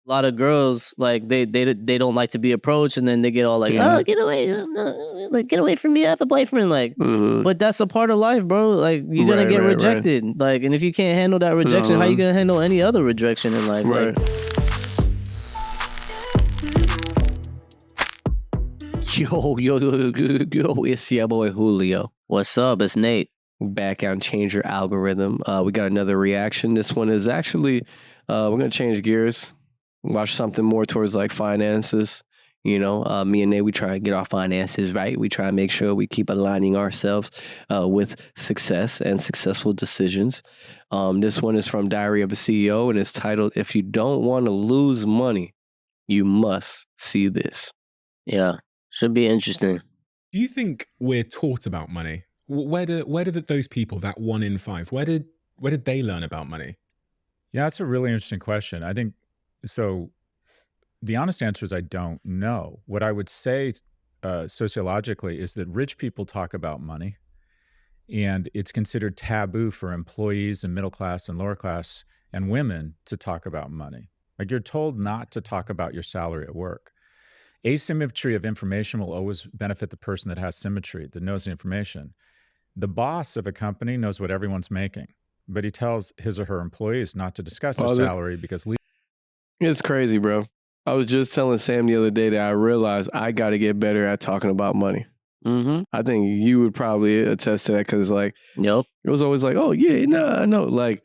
a lot of girls like they don't like to be approached, and then they get all like, Yeah. oh, get away, like get away from me, I have a boyfriend, like. But that's a part of life, bro. Like you're gonna Right, get right, right. rejected, like, and if you can't handle that rejection, how you gonna handle any other rejection in life? Right. Like, Yo, it's your boy Julio. what's up? It's Nate. Back on Change Your Algorithm. We got another reaction. This one is actually, we're going to change gears, watch something more towards like finances. You know, me and Nate, we try to get our finances right. We try to make sure we keep aligning ourselves with success and successful decisions. This one is from Diary of a CEO, and it's titled, If You Don't Want to Lose Money, You Must See This. Yeah, should be interesting. Do you think we're taught about money? Where did those people, that 1 in 5, where did they learn about money? Yeah, that's a really interesting question. I think so. The honest answer is I don't know. What I would say sociologically is that rich people talk about money, and it's considered taboo for employees and middle class and lower class and women to talk about money. Like you're told not to talk about your salary at work. Asymmetry of information will always benefit the person that has symmetry, that knows the information. The boss of a company knows what everyone's making, but he tells his or her employees not to discuss their salary because it's crazy, bro. I was just telling Sam the other day that I realized I got to get better at talking about money. I think you would probably attest to that because, like, Yep. it was always like, oh, yeah, no, no. Like,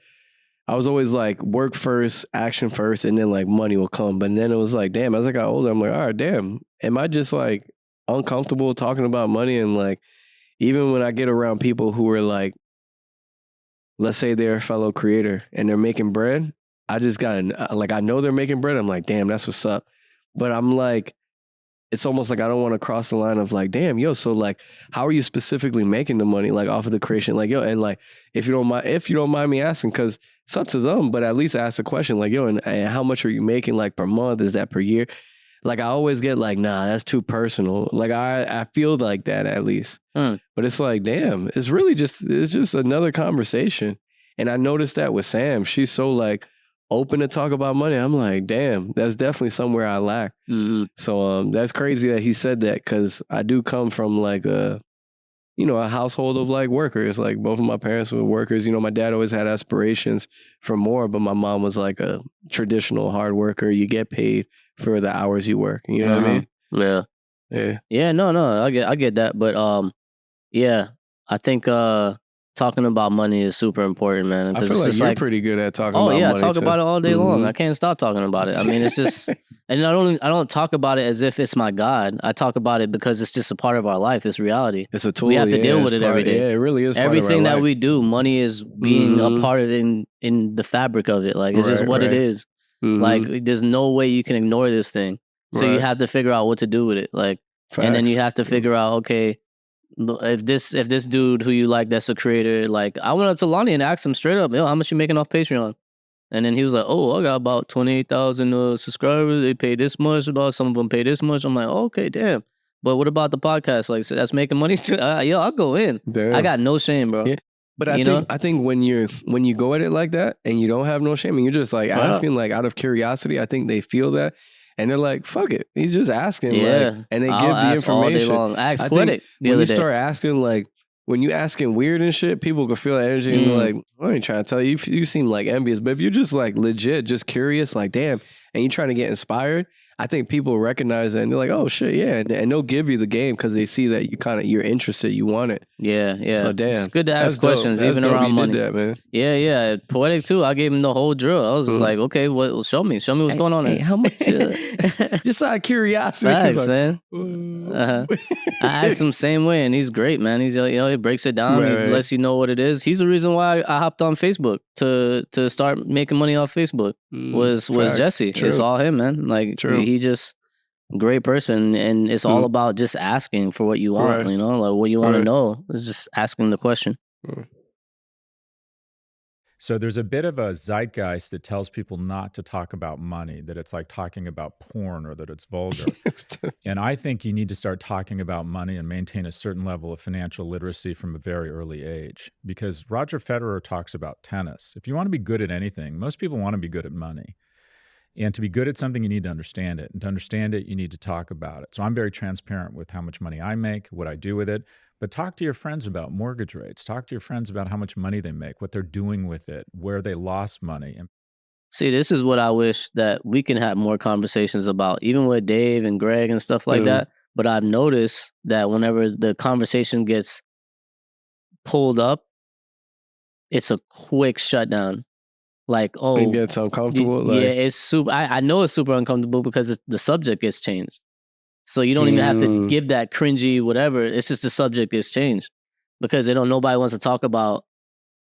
I was always like, work first, action first, and then, like, money will come. But then it was like, damn, as I got older, I'm like, all right, damn, am I just, like, uncomfortable talking about money? And, like, even when I get around people who are, like, let's say they're a fellow creator and they're making bread, I just got, like, I know they're making bread. I'm like, damn, that's what's up. But I'm like, it's almost like I don't want to cross the line of like, damn, yo, so like, how are you specifically making the money, like off of the creation? Like, yo, and like, if you don't mind me asking, because it's up to them, but at least ask a question, like, yo, and how much are you making, like, per month? Is that per year? Like, I always get like, nah, that's too personal. Like, I feel like that at least. But it's like, damn, it's just another conversation. And I noticed that with Sam, she's so like open to talk about money. I'm like, damn, that's definitely somewhere I lack. So that's crazy that he said that, because I do come from like a household of like workers. Like both of my parents were workers. You know, my dad always had aspirations for more, but my mom was like a traditional hard worker. You get paid for the hours you work. You know what I mean? Yeah. Yeah. Yeah, no, I get that. But yeah, I think talking about money is super important, man. I feel like you're pretty good at talking about money. Oh yeah, I talk too. about it all day long. I can't stop talking about it. I mean, it's just, and I don't talk about it as if it's my God. I talk about it because it's just a part of our life. It's reality. It's a tool. We have to deal with it every day. Yeah, it really is. Everything that we do, money is being a part of it in the fabric of it. Like, it's just what it is. Like, there's no way you can ignore this thing. So you have to figure out what to do with it. Like, and then you have to figure out, okay, if this dude who you like that's a creator, like, I went up to Lonnie and asked him straight up, yo, how much you making off Patreon? And then he was like, oh, I got about 28,000 subscribers. They pay this much. Some of them pay this much. I'm like, oh, okay, damn. But what about the podcast? Like, so that's making money too. Yo, I'll go in. Damn. I got no shame, bro. Yeah. But I think when you go at it like that and you don't have no shame and you're just like asking like out of curiosity, I think they feel that. And they're like, fuck it. He's just asking. Yeah. Like, and they give the information. All day long. I asked Poetic the other day. Start asking, like, when you asking weird and shit, people can feel that energy and be like, I ain't trying to tell you. You seem like envious. But if you're just like legit, just curious, like, damn, and you're trying to get inspired, I think people recognize that and they're like, oh shit, yeah. And they'll give you the game because they see that you're interested, you want it. Yeah. So damn. It's good to ask questions, even around money. Did that, man. Yeah. Poetic too. I gave him the whole drill. I was just like, okay, show me what's going on there. How much? Just out of curiosity. Facts, man. I asked him same way, and he's great, man. He's like, he breaks it down. He lets you know what it is. He's the reason why I hopped on Facebook to start making money off Facebook. Was Jesse. True. It's all him, man. Like, he just great person, and it's all about just asking for what you want. You know, like what you want to know. It's just asking the question. So there's a bit of a zeitgeist that tells people not to talk about money, that it's like talking about porn or that it's vulgar. And I think you need to start talking about money and maintain a certain level of financial literacy from a very early age. Because Roger Federer talks about tennis. If you want to be good at anything, most people want to be good at money. And to be good at something, you need to understand it. And to understand it, you need to talk about it. So I'm very transparent with how much money I make, what I do with it. But talk to your friends about mortgage rates. Talk to your friends about how much money they make, what they're doing with it, where they lost money. And see, this is what I wish that we can have more conversations about, even with Dave and Greg and stuff like that. But I've noticed that whenever the conversation gets pulled up, it's a quick shutdown. Like, oh, it gets uncomfortable. Yeah, it's super. I know it's super uncomfortable because the subject gets changed. So you don't even have to give that cringy whatever. It's just the subject gets changed because nobody wants to talk about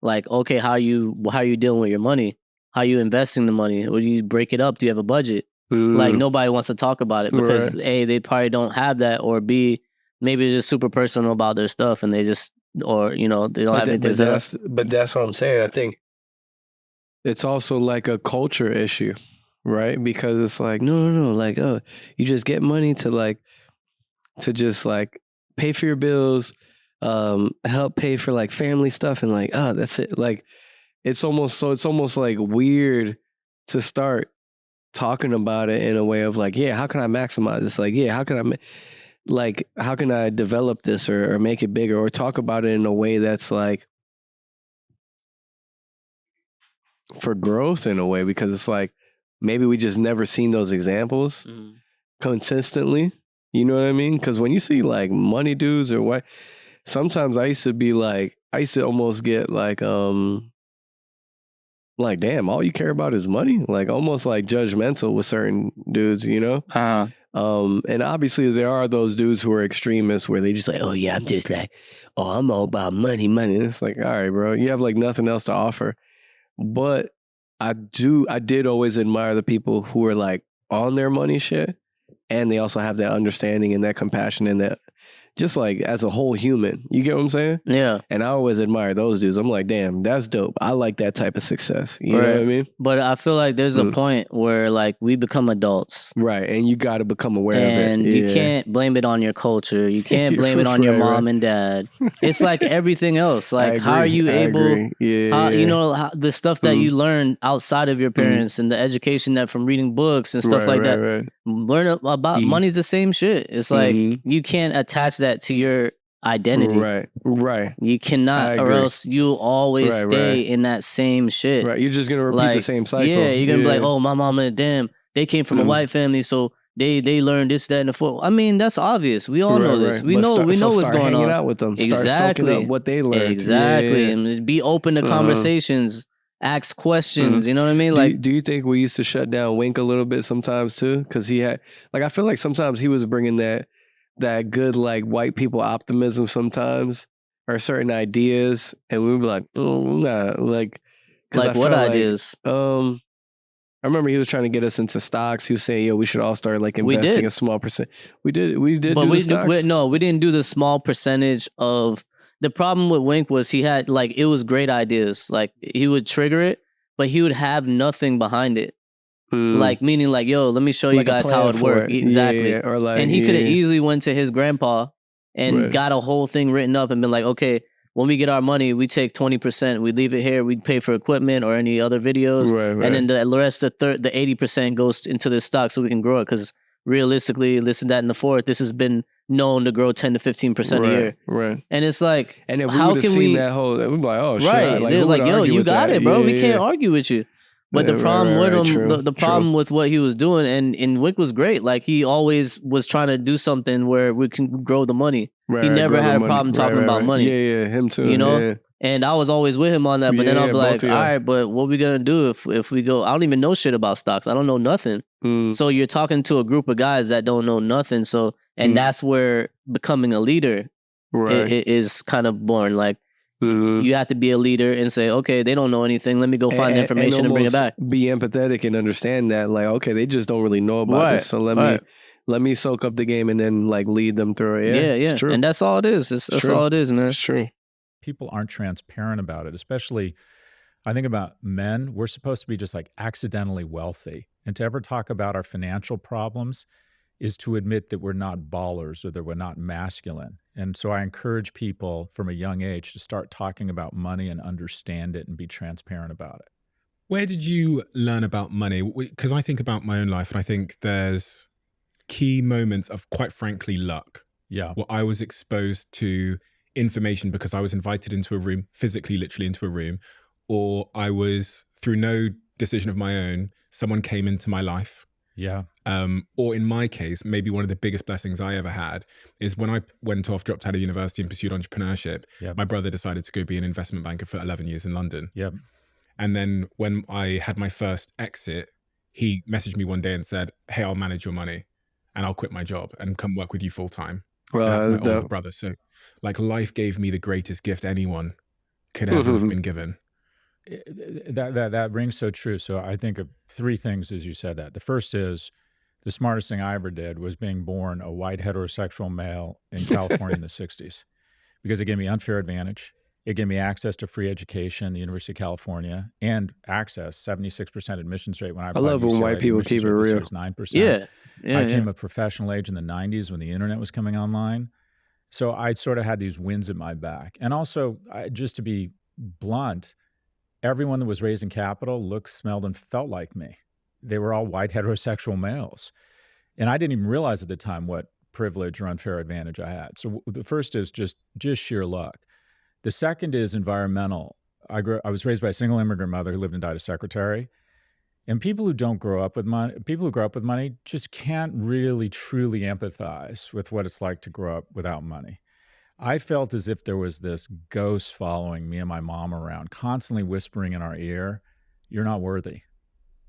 like, okay, how you dealing with your money? How you investing the money? Or do you break it up? Do you have a budget? Like nobody wants to talk about it because A, they probably don't have that, or B, maybe they're just super personal about their stuff and they just, or they don't have anything to say. But that's what I'm saying. I think it's also like a culture issue, right? Because it's like, no, like, oh, you just get money to just like pay for your bills, help pay for like family stuff, and like, oh, that's it. Like, it's almost like weird to start talking about it in a way of like, yeah, how can I maximize this? Like, yeah, how can I develop this or make it bigger, or talk about it in a way that's like for growth in a way, because it's like maybe we just never seen those examples consistently. You know what I mean? Because when you see like money dudes or what, sometimes I used to almost get like damn, all you care about is money, like almost like judgmental with certain dudes, you know? And obviously there are those dudes who are extremists where they just like, oh yeah, I'm just like, oh, I'm all about money. And it's like, all right, bro, you have like nothing else to offer. But I did always admire the people who are like on their money shit, and they also have that understanding and that compassion and that just like as a whole human. You get what I'm saying? Yeah. And I always admire those dudes. I'm like, damn, that's dope. I like that type of success. You know what I mean? But I feel like there's a point where like we become adults. Right. And you got to become aware of it. And you can't blame it on your culture. You can't blame it on your mom and dad. It's like everything else. Like, how are you able, the stuff that you learn outside of your parents and the education that from reading books and stuff like that. Learn about money's the same shit. It's like you can't attach that to your identity. Right. You cannot, or else you'll always stay in that same shit. Right. You're just gonna repeat the same cycle. Yeah, you're gonna be like, oh, my mom and damn, they came from a white family, so they learned this, that, and the fourth. I mean, that's obvious. We all know this. We know what's going on. Hanging out with them. Start soaking up what they learned. Exactly. And be open to conversations. Ask questions. You know what I mean? Like, do you think we used to shut down Wink a little bit sometimes too? Because he had, like, I feel like sometimes he was bringing that good like white people optimism sometimes, or certain ideas, and we would be like, oh, nah, like what ideas? I remember he was trying to get us into stocks. He was saying, "Yo, we should all start like investing a small percent." We did, but we didn't do the small percentage of. The problem with Wink was he had like it was great ideas. Like he would trigger it, but he would have nothing behind it. Like meaning like, yo, let me show you guys how it works. Exactly. Yeah. Or like, and he could have easily went to his grandpa and got a whole thing written up and been like, okay, when we get our money, we take 20%, we leave it here, we pay for equipment or any other videos, and then the rest, the 80% goes into the stock so we can grow it. Because realistically, listen, that in the fourth, this has been known to grow 10 to 15% a year. Right. And it's like, and if how can we that whole? We'd be like, oh shit, right? They're like, yo, you got it, bro. We can't argue with you. But the problem with him, the problem with what he was doing, and Wick was great. Like he always was trying to do something where we can grow the money. He never had a problem talking about money. Yeah, him too. You know, and I was always with him on that. But then I'll be like, all right, but what we gonna do if we go? I don't even know shit about stocks. I don't know nothing. So you're talking to a group of guys that don't know nothing. So that's where becoming a leader is kind of born. Like. You have to be a leader and say, okay, they don't know anything. Let me go find the information and bring it back. Be empathetic and understand that, like, okay, they just don't really know about this. So let me soak up the game and then like lead them through it. Yeah. It's true. And that's all it is. That's all it is, man. It's true. People aren't transparent about it, especially I think about men. We're supposed to be just like accidentally wealthy. And to ever talk about our financial problems is to admit that we're not ballers or that we're not masculine. And so I encourage people from a young age to start talking about money and understand it and be transparent about it. Where did you learn about money? Because I think about my own life and I think there's key moments of, quite frankly, luck. Yeah. Where I was exposed to information because I was invited into a room, physically, literally into a room, or I was, through no decision of my own, someone came into my life. Yeah. Or in my case, maybe one of the biggest blessings I ever had is when I dropped out of university and pursued entrepreneurship, Yep. my brother decided to go be an investment banker for 11 years in London. Yep. And then when I had my first exit, he messaged me one day and said, "Hey, I'll manage your money and I'll quit my job and come work with you full time." Well, that's my older brother. So like life gave me the greatest gift anyone could ever have been given. That rings so true. So I think of three things as you said that. The first is the smartest thing I ever did was being born a white heterosexual male in California in the 60s, because it gave me unfair advantage. It gave me access to free education, the University of California, and access, 76% admissions rate when I love when white people keep it real. 9%. Yeah. I came of professional age in the 90s when the internet was coming online. So I sort of had these winds at my back. And also, just to be blunt, everyone that was raising capital looked, smelled, and felt like me. They were all white heterosexual males. And I didn't even realize at the time what privilege or unfair advantage I had. So the first is just sheer luck. The second is environmental. I was raised by a single immigrant mother who lived and died a secretary. And people who don't grow up with money, people who grow up with money just can't really truly empathize with what it's like to grow up without money. I felt as if there was this ghost following me and my mom around, constantly whispering in our ear, "You're not worthy.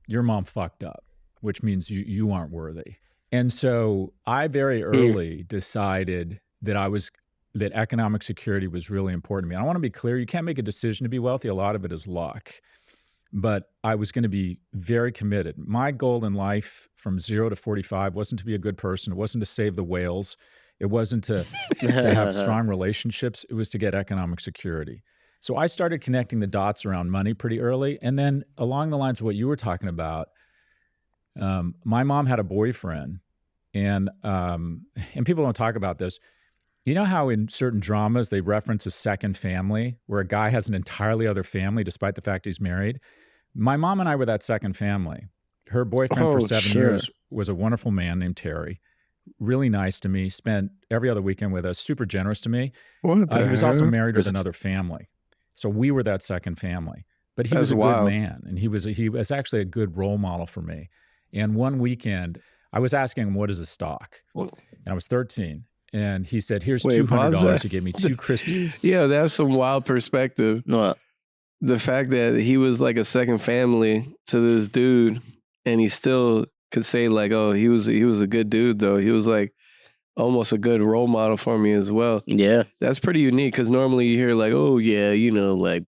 Your mom fucked up," which means you aren't worthy. And so I very early decided that economic security was really important to me. And I want to be clear, you can't make a decision to be wealthy. A lot of it is luck. But I was going to be very committed. My goal in life from 0 to 45 wasn't to be a good person. It wasn't to save the whales. It wasn't to have strong relationships. It was to get economic security. So I started connecting the dots around money pretty early. And then along the lines of what you were talking about, my mom had a boyfriend, and people don't talk about this. You know how in certain dramas they reference a second family where a guy has an entirely other family despite the fact he's married? My mom and I were that second famly. Her boyfriend for 7 years was a wonderful man named Terry. Really nice to me, spent every other weekend with us, super generous to me. He was also married with another family. So we were that second family. But he was a good man, and he was actually a good role model for me. And one weekend, I was asking him, "What is a stock?" And I was 13. And he said, "Here's $200. He gave me 2 crisp." Yeah, that's some wild perspective. What? The fact that he was like a second family to this dude, and he still could say like, "Oh, he was a good dude, though. He was like almost a good role model for me as well." Yeah, that's pretty unique because normally you hear like, "Oh yeah, like."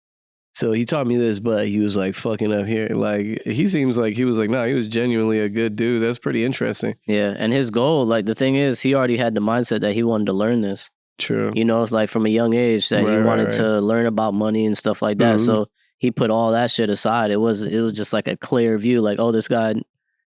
So he taught me this, but he was like fucking up here. Like he seems like he was like, no, he was genuinely a good dude. That's pretty interesting. Yeah, and his goal, like the thing is, he already had the mindset that he wanted to learn this. True. It's like from a young age that he wanted to learn about money and stuff like that. So he put all that shit aside. It was just like a clear view, like, oh, this guy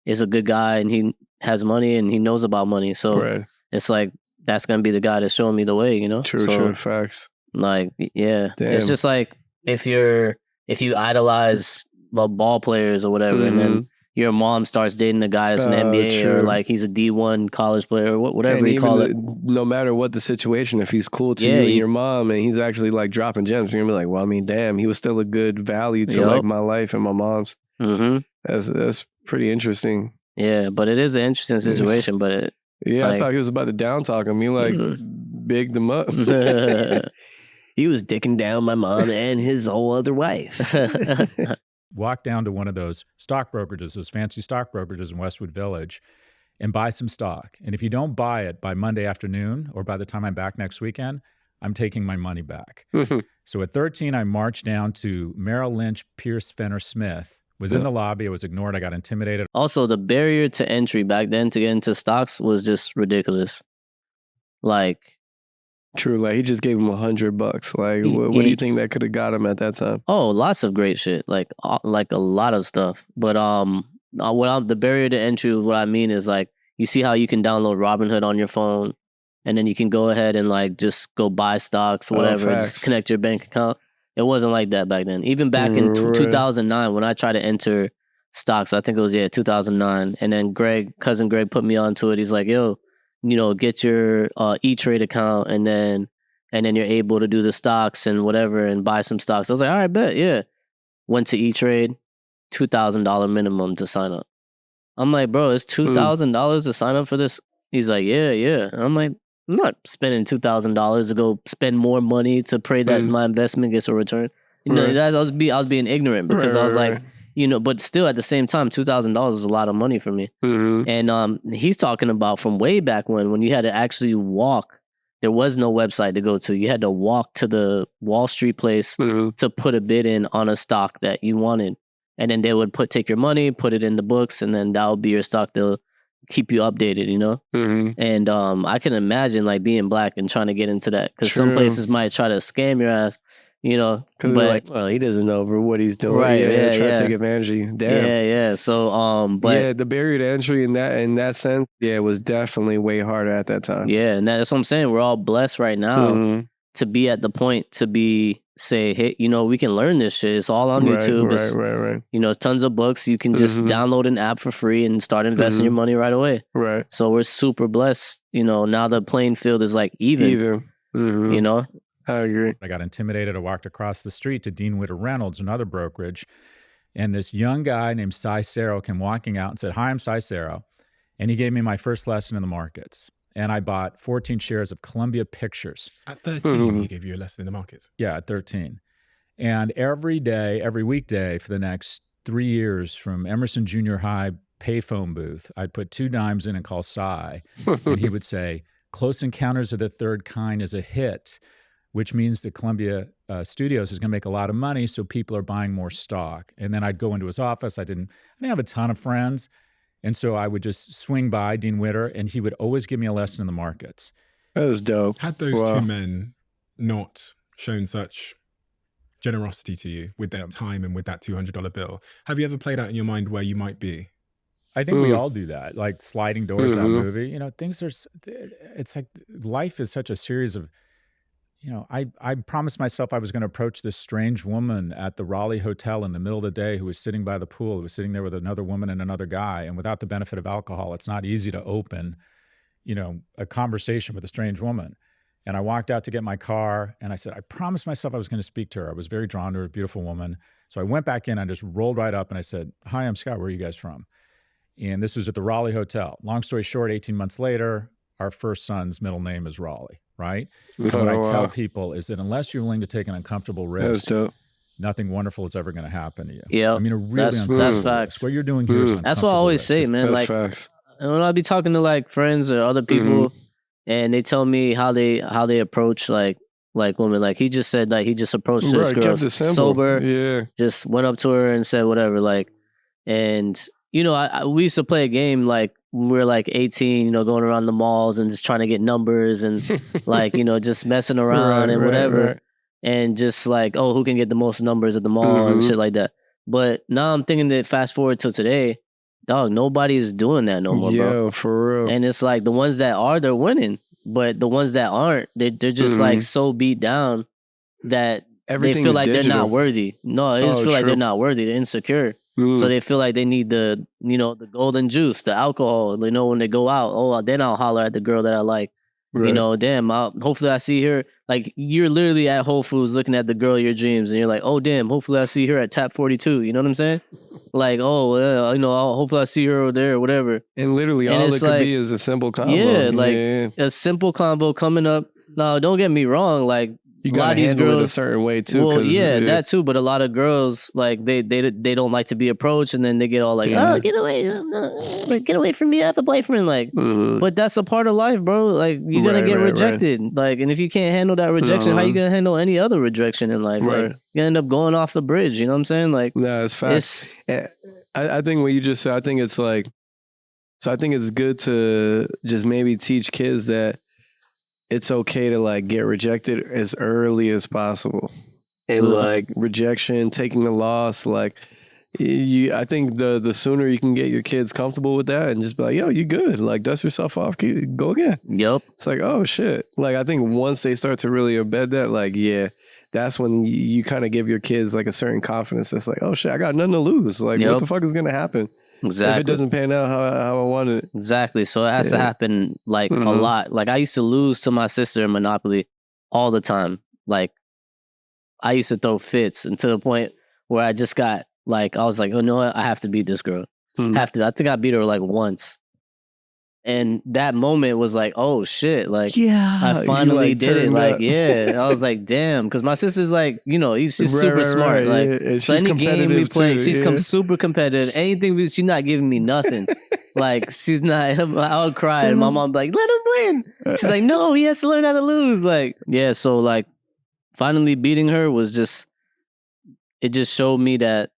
is a good guy and he has money and he knows about money. So it's like that's gonna be the guy that's showing me the way. True, facts. Like, yeah, it's just like. If you idolize ball players or whatever, and then your mom starts dating a guy that's an NBA or like he's a D1 college player or whatever you call it. No matter what the situation, if he's cool to you and your mom and he's actually like dropping gems, you're gonna be like, well, I mean, damn, he was still a good value to like my life and my mom's. That's pretty interesting. Yeah, but it is an interesting situation. But I thought he was about to down talk him. He like bigged him up. He was dicking down my mom and his whole other wife. Walk down to one of those stock brokerages, those fancy stock brokerages in Westwood Village, and buy some stock. And if you don't buy it by Monday afternoon or by the time I'm back next weekend, I'm taking my money back. So at 13, I marched down to Merrill Lynch, Pierce, Fenner, Smith, was in the lobby. I was ignored. I got intimidated. Also, the barrier to entry back then to get into stocks was just ridiculous. Like, true, like he just gave him $100. Like, what do you think that could have got him at that time? Oh, lots of great shit, like a lot of stuff. But the barrier to entry, what I mean is like you see how you can download Robinhood on your phone, and then you can go ahead and like just go buy stocks, whatever, just connect your bank account. It wasn't like that back then. Even back in 2009, when I tried to enter stocks, I think it was 2009, and then cousin Greg put me onto it. He's like, yo, get your E-Trade account, and then you're able to do the stocks and whatever and buy some stocks. I was like, all right, bet, yeah. Went to E-Trade, $2,000 minimum to sign up. I'm like, bro, it's $2,000 to sign up for this? He's like, yeah. And I'm like, I'm not spending $2,000 to go spend more money to pray that my investment gets a return. I was being ignorant because I was like, but still at the same time, $2,000 is a lot of money for me. And he's talking about from way back when you had to actually walk. There was no website to go to. You had to walk to the Wall Street place to put a bid in on a stock that you wanted. And then they would take your money, put it in the books, and then that would be your stock. They'll keep you updated, And I can imagine like being black and trying to get into that because some places might try to scam your ass, Because they're like, well, he doesn't know what he's doing. Right, try to take advantage of you. Damn. Yeah. So, but the barrier to entry in that sense, was definitely way harder at that time. Yeah, and that's what I'm saying. We're all blessed right now to be at the point to say, hey, we can learn this shit. It's all on YouTube. Right. Tons of books. You can just download an app for free and start investing your money right away. Right. So we're super blessed. Now the playing field is like even. I agree. I got intimidated. I walked across the street to Dean Witter Reynolds, another brokerage. And this young guy named Cy Sero came walking out and said, hi, I'm Cy Sero. And he gave me my first lesson in the markets. And I bought 14 shares of Columbia Pictures. At 13, he gave you a lesson in the markets? Yeah, at 13. And every day, every weekday for the next 3 years from Emerson Junior High payphone booth, I'd put 2 dimes in and call Cy. And he would say, Close Encounters of the Third Kind is a hit, which means that Columbia Studios is going to make a lot of money, so people are buying more stock. And then I'd go into his office. I didn't have a ton of friends. And so I would just swing by Dean Witter, and he would always give me a lesson in the markets. That was dope. Had those two men not shown such generosity to you with their time and with that $200 bill, have you ever played out in your mind where you might be? I think we all do that, like Sliding Doors, that movie. Things are, it's like life is such a series of, I promised myself I was going to approach this strange woman at the Raleigh Hotel in the middle of the day who was sitting by the pool, who was sitting there with another woman and another guy. And without the benefit of alcohol, it's not easy to open, a conversation with a strange woman. And I walked out to get my car and I said, I promised myself I was going to speak to her. I was very drawn to her, a beautiful woman. So I went back in, I just rolled right up and I said, hi, I'm Scott. Where are you guys from? And this was at the Raleigh Hotel. Long story short, 18 months later, our first son's middle name is Raleigh, right? What I tell people is that unless you're willing to take an uncomfortable risk, nothing wonderful is ever going to happen to you. Yeah, I mean, that's facts. What you're doing here is that's what I always say, man. That's facts. And when I be talking to like friends or other people, and they tell me how they approach like women, like he just said, like he just approached this girl sober, just went up to her and said whatever, like, and we used to play a game like when we were like 18, going around the malls and just trying to get numbers and like, just messing around and whatever. And just like, oh, who can get the most numbers at the mall and shit like that. But now I'm thinking that fast forward till today, dog, nobody's doing that no more, bro. Yo, for real. And it's like the ones that are, they're winning. But the ones that aren't, they're just like so beat down that they feel like they're not worthy. No, they just feel like they're not worthy. They're insecure. So they feel like they need the golden juice, the alcohol. When they go out, then I'll holler at the girl that I like. Right. Damn, hopefully I see her. Like, you're literally at Whole Foods looking at the girl of your dreams, and you're like, oh, damn, hopefully I see her at Tap 42. You know what I'm saying? Like, hopefully I see her over there or whatever. And literally all it could be is a simple combo. Yeah, a simple combo coming up. Now, don't get me wrong, like, you gotta handle it a certain way too. Well, that too. But a lot of girls, like they don't like to be approached, and then they get all like, "Oh, get away from me! I have a boyfriend." Like, but that's a part of life, bro. Like, you're gonna get rejected. Right. Like, and if you can't handle that rejection, how you gonna handle any other rejection in life? Right. Like, you end up going off the bridge. You know what I'm saying? Like, no, it's fast. I think what you just said. I think it's like, so I think it's good to just maybe teach kids that it's okay to like get rejected as early as possible. And like rejection, taking a loss, like I think the sooner you can get your kids comfortable with that and just be like, yo, you good. Like, dust yourself off, go again. Yep. It's like, oh shit. Like, I think once they start to really embed that, like, yeah, that's when you kind of give your kids like a certain confidence. It's like, oh shit, I got nothing to lose. Like, what the fuck is gonna happen? Exactly. If it doesn't pan out how I wanted it. Exactly. So it has to happen like a lot. Like I used to lose to my sister in Monopoly all the time. Like I used to throw fits, and to the point where I just got like, I was like, oh no, I have to beat this girl. Have to. I think I beat her like once. And that moment was like, oh shit, like I finally did it. Like, I was like, damn, because my sister's like, she's super smart. Like, yeah. so any game we play, she's come yeah. super competitive. Anything, she's not giving me nothing. Like, she's not, I would cry, and my mom like, let him win. She's like, no, he has to learn how to lose. Like, so like, finally beating her was just, it just showed me that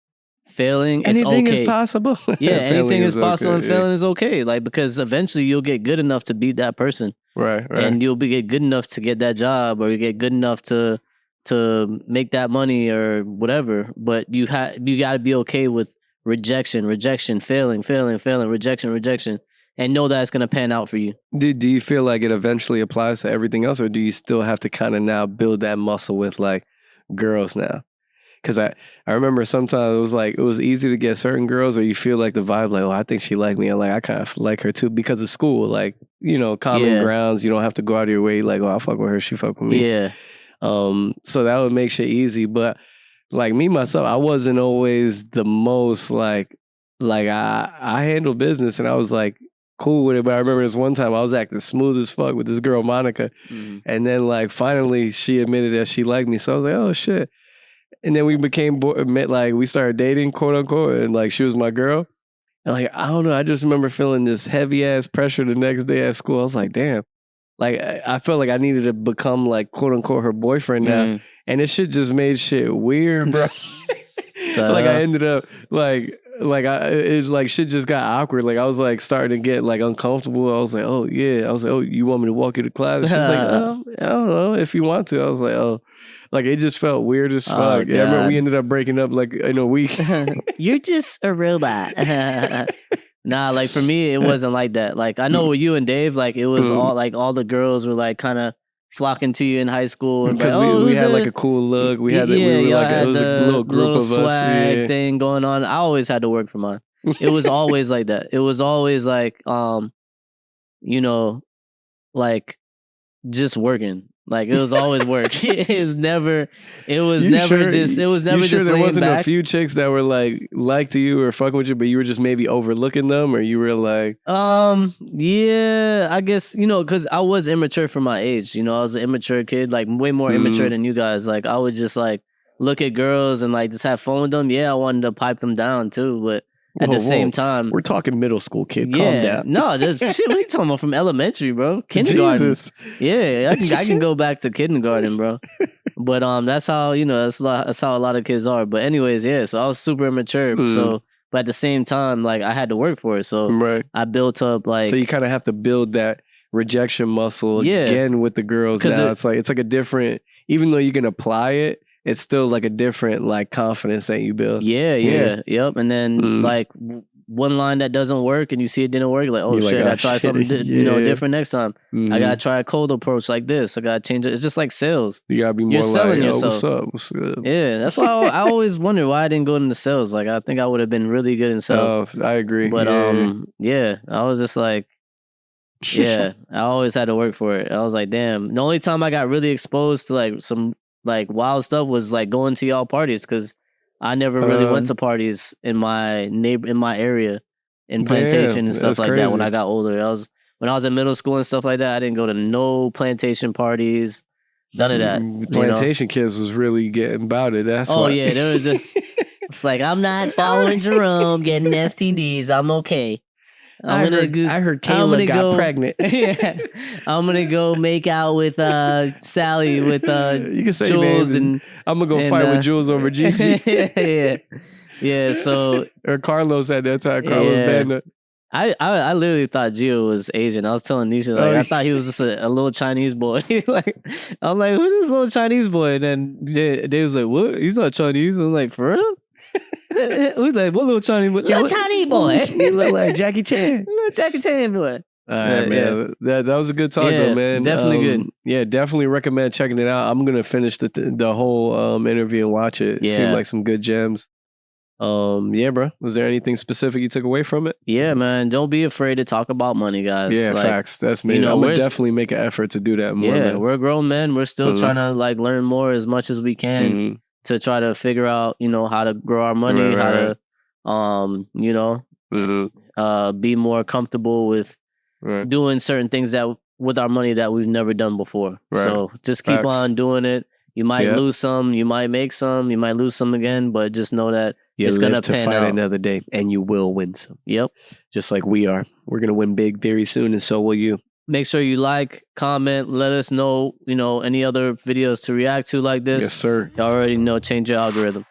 failing is okay. Anything is possible. Yeah, anything is possible, and failing is okay. Like, because eventually you'll get good enough to beat that person. Right. And you'll get good enough to get that job, or you get good enough to make that money or whatever. But you got to be okay with rejection, failing, rejection, and know that it's going to pan out for you. Do you feel like it eventually applies to everything else, or do you still have to kind of now build that muscle with like girls now? Because I remember sometimes it was easy to get certain girls, or you feel like the vibe, like, oh, I think she liked me, and like I kind of like her too because of school, like, common grounds. You don't have to go out of your way, like, oh, I fuck with her, she fuck with me. Yeah. So that would make shit easy. But like me myself, I wasn't always the most like I handled business, and I was like cool with it. But I remember this one time I was acting smooth as fuck with this girl Monica, and then like finally she admitted that she liked me. So I was like, oh shit. And then we we started dating, quote unquote, and like she was my girl. And like, I don't know, I just remember feeling this heavy ass pressure the next day at school. I was like, damn. Like I felt like I needed to become like quote unquote her boyfriend now. And this shit just made shit weird, bro. Like I ended up it's like shit just got awkward. Like I was like starting to get like uncomfortable. I was like, oh yeah. I was like, oh, you want me to walk you to class? And she's like, oh, I don't know if you want to. I was like, oh. Like it just felt weird as fuck. I remember we ended up breaking up like in a week. You're just a robot. Nah, like for me, it wasn't like that. Like I know with you and Dave, like it was all the girls were like kind of flocking to you in high school, and because we had like a cool look. We had it was a little group of swag us thing going on. I always had to work for mine. It was always like that. It was always like like just working. Like it was always work. It was never just there wasn't back. A few chicks that were like to you or fucking with you, but you were just maybe overlooking them, or you were like yeah, I guess because I was immature for my age. I was an immature kid, like way more immature than you guys. Like I would just like look at girls and like just have fun with them. Yeah, I wanted to pipe them down too, but at the same time, we're talking middle school, kid. Calm down. No, this shit. What are you talking about? From elementary, bro? Kindergarten. Jesus. Yeah, I can go back to kindergarten, bro. But that's how that's how a lot of kids are. But anyways, yeah. So I was super immature. So, but at the same time, like I had to work for it. So I built up like. So you kind of have to build that rejection muscle again with the girls. Now it's like a different. Even though you can apply it, it's still like a different like confidence that you build. Yep. And then like one line that doesn't work and you see it didn't work, like, oh shit, I gotta try something different next time. I gotta try a cold approach like this. I gotta change it. It's just like sales. You gotta be more selling yourself. What's up? What's good? Yeah, that's why I always wonder why I didn't go into sales. Like I think I would have been really good in sales. Oh, I agree. But I was just like, I always had to work for it. I was like, damn. The only time I got really exposed to like some like wild stuff was like going to y'all parties, because I never really went to parties in my area in Plantation and stuff like that when I got older. When I was in middle school and stuff like that, I didn't go to no plantation parties, none of that. Plantation kids was really getting about it. That's why. Yeah, there was it's like, I'm not following Jerome getting STDs. I'm okay. I heard Kayla got pregnant. I'm gonna go make out with Sally with you can say Jules, and I'm gonna go fight with Jules over Gigi. Yeah. So or Carlos at that time. Carlos Banda. I literally thought Gio was Asian. I was telling Nisha I thought he was just a little Chinese boy. Like I was like, who's this little Chinese boy? And then Dave was like, what? He's not Chinese. I'm like, for real? Who's like, what little Chinese boy? Little Chinese boy. He look like Jackie Chan. Little Jackie Chan boy. All right, man. That was a good talk, though, man. Definitely good. Yeah, definitely recommend checking it out. I'm gonna finish the whole interview and watch it. It seemed like some good gems. Yeah, bro. Was there anything specific you took away from it? Yeah, man. Don't be afraid to talk about money, guys. Yeah, facts. That's me. I'm gonna definitely make an effort to do that more. Yeah, we're grown men. We're still trying to like learn more as much as we can to try to figure out, how to grow our money, how to, be more comfortable with doing certain things that with our money that we've never done before. So just keep on doing it. You might lose some, you might make some, you might lose some again, but just know that it's gonna pan out. Another day, and you will win some. Yep, just like we are. We're gonna win big very soon, and so will you. Make sure you like, comment, let us know, any other videos to react to like this. Yes, sir. You already know, change your algorithm.